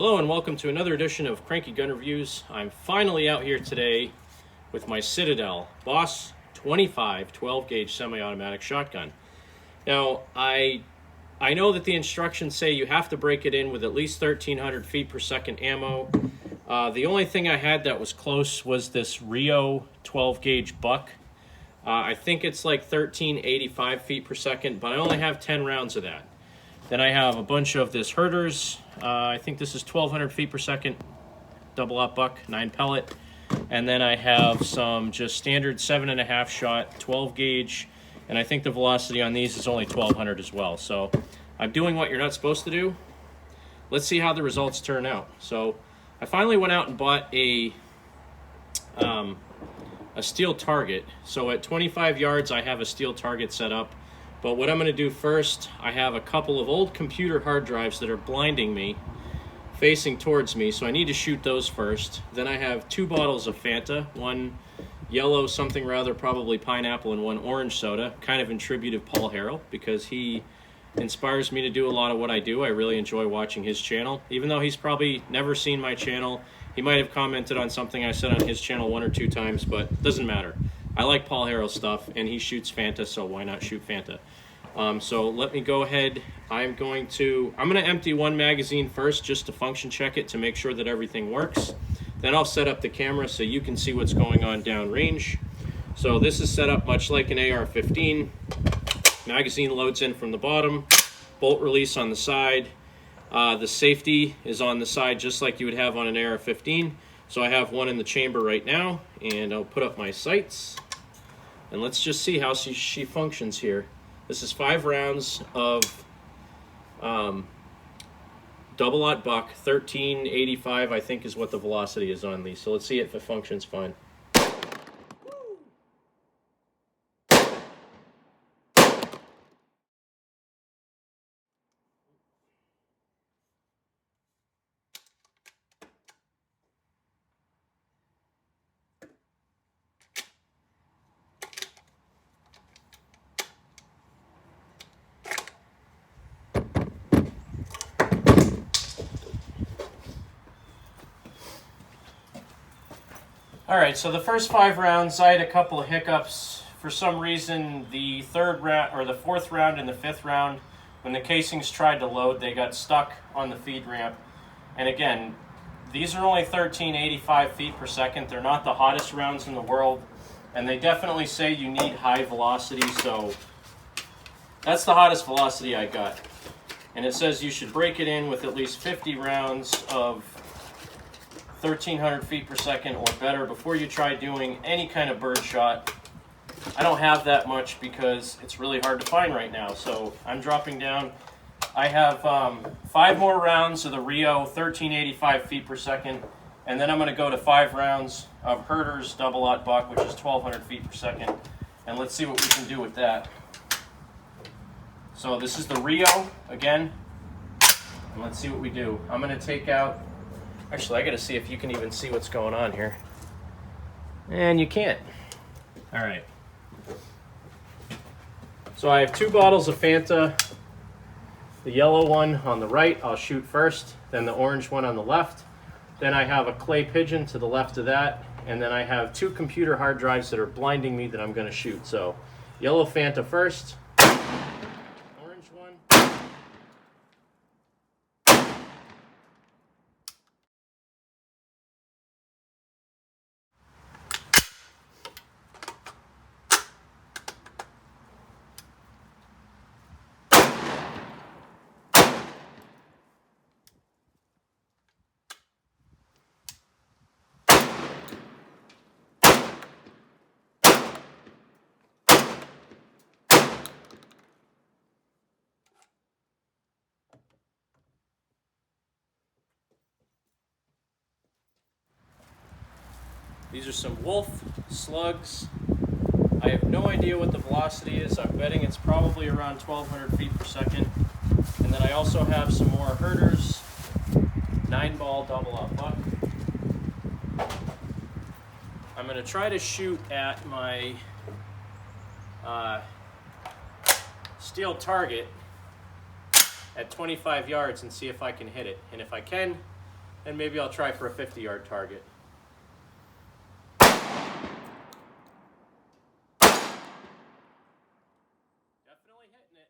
Hello and welcome to another edition of Cranky Gun Reviews. I'm finally out here today with my Citadel Boss 25 12-gauge semi-automatic shotgun. Now, I know that the instructions say you have to break it in with at least 1,300 feet per second ammo. The only thing I had that was close was this Rio 12-gauge buck. I think it's like 1,385 feet per second, but I only have 10 rounds of that. Then I have a bunch of this Herders. I think this is 1,200 feet per second, double-aught buck, 9 pellet. And then I have some just standard 7.5 shot, 12-gauge. And I think the velocity on these is only 1,200 as well. So I'm doing what you're not supposed to do. Let's see how the results turn out. So I finally went out and bought a steel target. So at 25 yards, I have a steel target set up. But what I'm going to do first, I have a couple of old computer hard drives that are blinding me, facing towards me, so I need to shoot those first. Then I have 2 bottles of Fanta, one yellow something rather, probably pineapple, and one orange soda, kind of in tribute of Paul Harrell, because he inspires me to do a lot of what I do. I really enjoy watching his channel. Even though he's probably never seen my channel, he might have commented on something I said on his channel 1 or 2 times, but it doesn't matter. I like Paul Harrell stuff, and he shoots Fanta, so why not shoot Fanta? So let me go ahead. I'm going to empty one magazine first just to function check it to make sure that everything works. Then I'll set up the camera so you can see what's going on downrange. So this is set up much like an AR-15. Magazine loads in from the bottom, bolt release on the side. The safety is on the side just like you would have on an AR-15. So I have one in the chamber right now, and I'll put up my sights. And let's just see how she functions here. This is 5 rounds of double-aught buck, 1385 I think is what the velocity is on these. So let's see if it functions fine. All right, so the first 5 rounds, I had a couple of hiccups. For some reason, the 3rd round, or the 4th round and the 5th round, when the casings tried to load, they got stuck on the feed ramp. And again, these are only 1,385 feet per second. They're not the hottest rounds in the world, and they definitely say you need high velocity, so that's the hottest velocity I got. And it says you should break it in with at least 50 rounds of 1,300 feet per second or better before you try doing any kind of birdshot. I don't have that much because it's really hard to find right now, so I'm dropping down. I have 5 more rounds of the Rio 1,385 feet per second, and then I'm going to go to 5 rounds of Herders double-aught buck, which is 1,200 feet per second, and let's see what we can do with that. So this is the Rio again, and let's see what we do. I'm going to take out. Actually, I got to see if you can even see what's going on here. And you can't. All right. So I have 2 bottles of Fanta. The yellow one on the right, I'll shoot first. Then the orange one on the left. Then I have a clay pigeon to the left of that. And then I have 2 computer hard drives that are blinding me that I'm going to shoot. So yellow Fanta first. Orange one. These are some wolf slugs. I have no idea what the velocity is. I'm betting it's probably around 1,200 feet per second. And then I also have some more Herders, 9-ball double-aught buck. I'm going to try to shoot at my steel target at 25 yards and see if I can hit it. And if I can, and maybe I'll try for a 50-yard target. Definitely hitting it.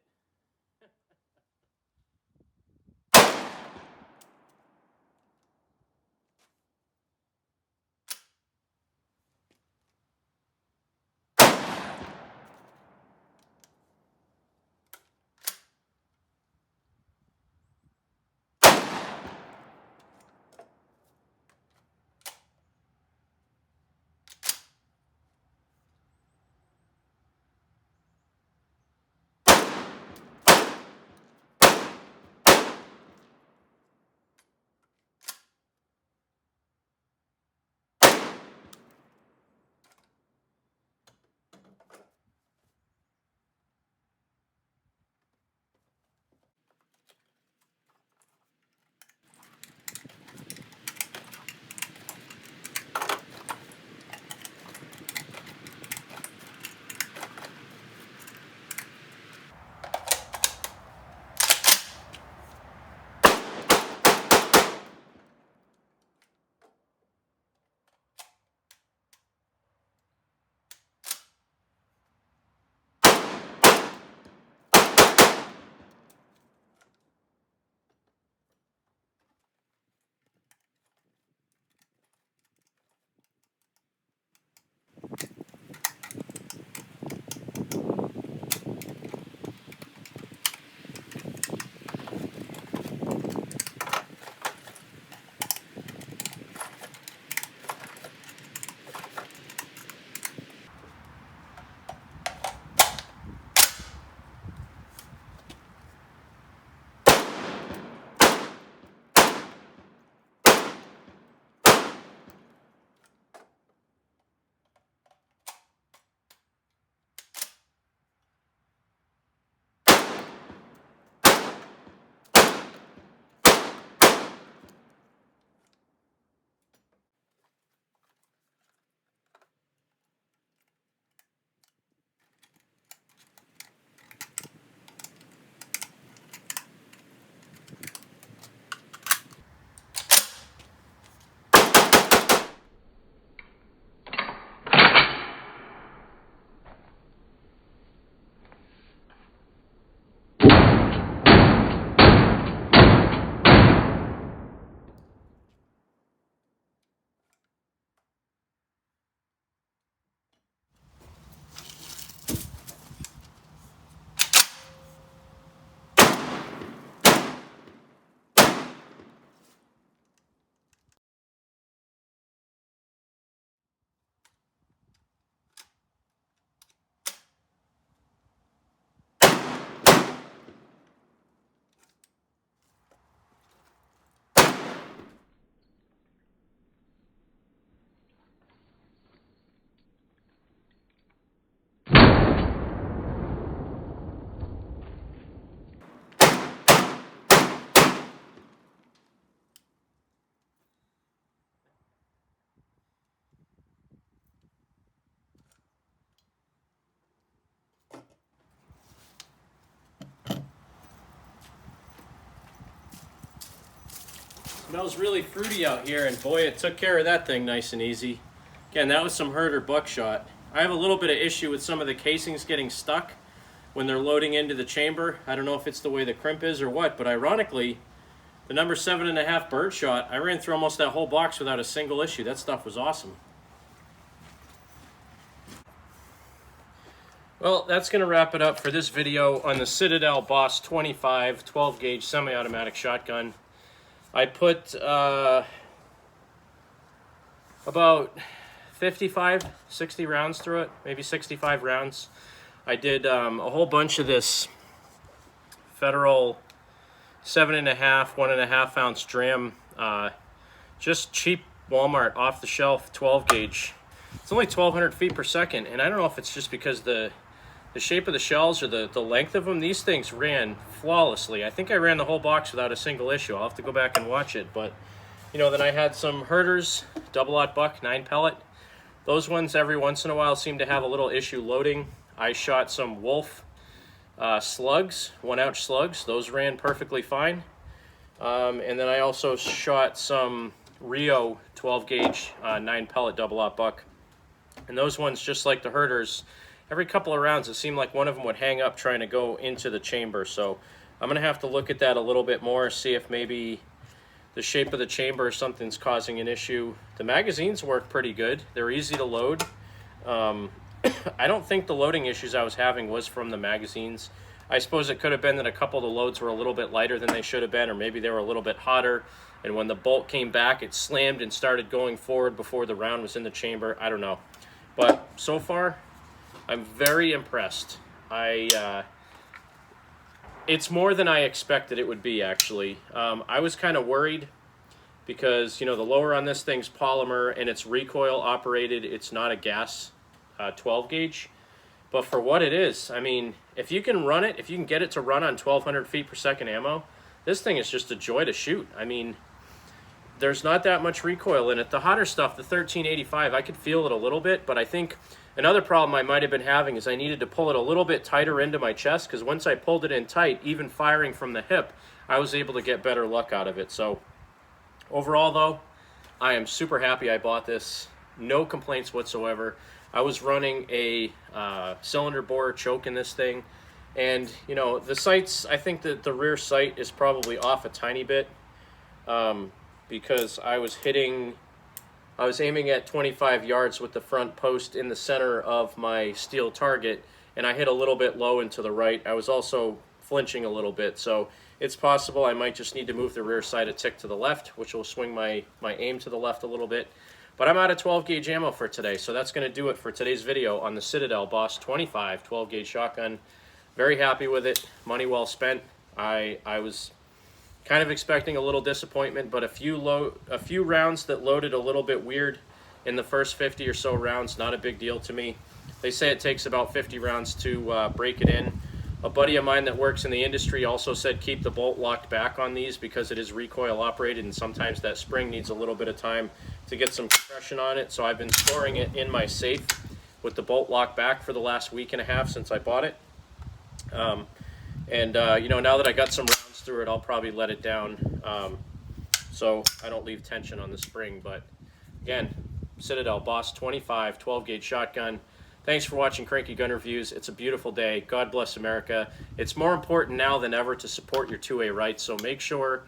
Smells really fruity out here, and boy, it took care of that thing nice and easy. Again, that was some herder buckshot. I have a little bit of issue with some of the casings getting stuck when they're loading into the chamber. I don't know if it's the way the crimp is or what, but ironically, the number 7.5 birdshot, I ran through almost that whole box without a single issue. That stuff was awesome. Well, that's going to wrap it up for this video on the Citadel Boss 25 12-gauge semi-automatic shotgun. I put about 55, 60 rounds through it, maybe 65 rounds. I did a whole bunch of this Federal 7.5, 1.5 ounce dram, just cheap Walmart off the shelf 12-gauge. It's only 1,200 feet per second, and I don't know if it's just because the shape of the shells or the length of them. These things ran flawlessly. I think I ran the whole box without a single issue. I'll have to go back and watch it. But, you know, then I had some herders, double-aught buck, 9 pellet. Those ones every once in a while seem to have a little issue loading. I shot some wolf slugs, 1-ounce slugs. Those ran perfectly fine. And then I also shot some Rio 12 gauge 9 pellet double-aught buck. And those ones, just like the herders, every couple of rounds it seemed like one of them would hang up trying to go into the chamber. So I'm going to have to look at that a little bit more, see if maybe the shape of the chamber or something's causing an issue. The magazines work pretty good. They're easy to load. I don't think the loading issues I was having was from the magazines. I suppose it could have been that a couple of the loads were a little bit lighter than they should have been, or maybe they were a little bit hotter, and when the bolt came back it slammed and started going forward before the round was in the chamber. I don't know. But so far, I'm very impressed. It's more than I expected it would be, actually. I was kind of worried because, you know, the lower on this thing's polymer and it's recoil operated. It's not a gas 12 gauge. But for what it is, I mean, if you can run it, if you can get it to run on 1,200 feet per second ammo, this thing is just a joy to shoot. I mean, there's not that much recoil in it. The hotter stuff, the 1385, I could feel it a little bit, but I think another problem I might have been having is I needed to pull it a little bit tighter into my chest, because once I pulled it in tight, even firing from the hip, I was able to get better luck out of it. So overall, though, I am super happy I bought this. No complaints whatsoever. I was running a cylinder bore choke in this thing, and you know, the sights, I think that the rear sight is probably off a tiny bit, because I was aiming at 25 yards with the front post in the center of my steel target, and I hit a little bit low and to the right. I was also flinching a little bit, so it's possible I might just need to move the rear sight a tick to the left, which will swing my aim to the left a little bit. But I'm out of 12 gauge ammo for today, so that's going to do it for today's video on the Citadel Boss 25 12 gauge shotgun. Very happy with it. Money well spent. I was kind of expecting a little disappointment, but a few rounds that loaded a little bit weird in the first 50 or so rounds, not a big deal to me. They say it takes about 50 rounds to break it in. A buddy of mine that works in the industry also said keep the bolt locked back on these because it is recoil operated, and sometimes that spring needs a little bit of time to get some compression on it. So I've been storing it in my safe with the bolt locked back for the last week and a half since I bought it. You know, now that I got some rounds through it, I'll probably let it down so I don't leave tension on the spring. But again, Citadel Boss 25 12 gauge shotgun. Thanks for watching Cranky Gun Reviews. It's a beautiful day. God bless America. It's more important now than ever to support your 2A rights, so make sure,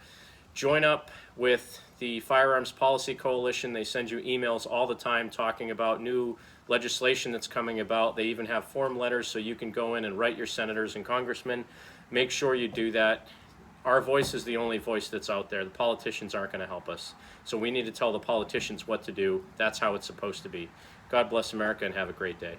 join up with the Firearms Policy Coalition. They send you emails all the time talking about new legislation that's coming about. They even have form letters so you can go in and write your senators and congressmen. Make sure you do that. Our voice is the only voice that's out there. The politicians aren't going to help us. So we need to tell the politicians what to do. That's how it's supposed to be. God bless America and have a great day.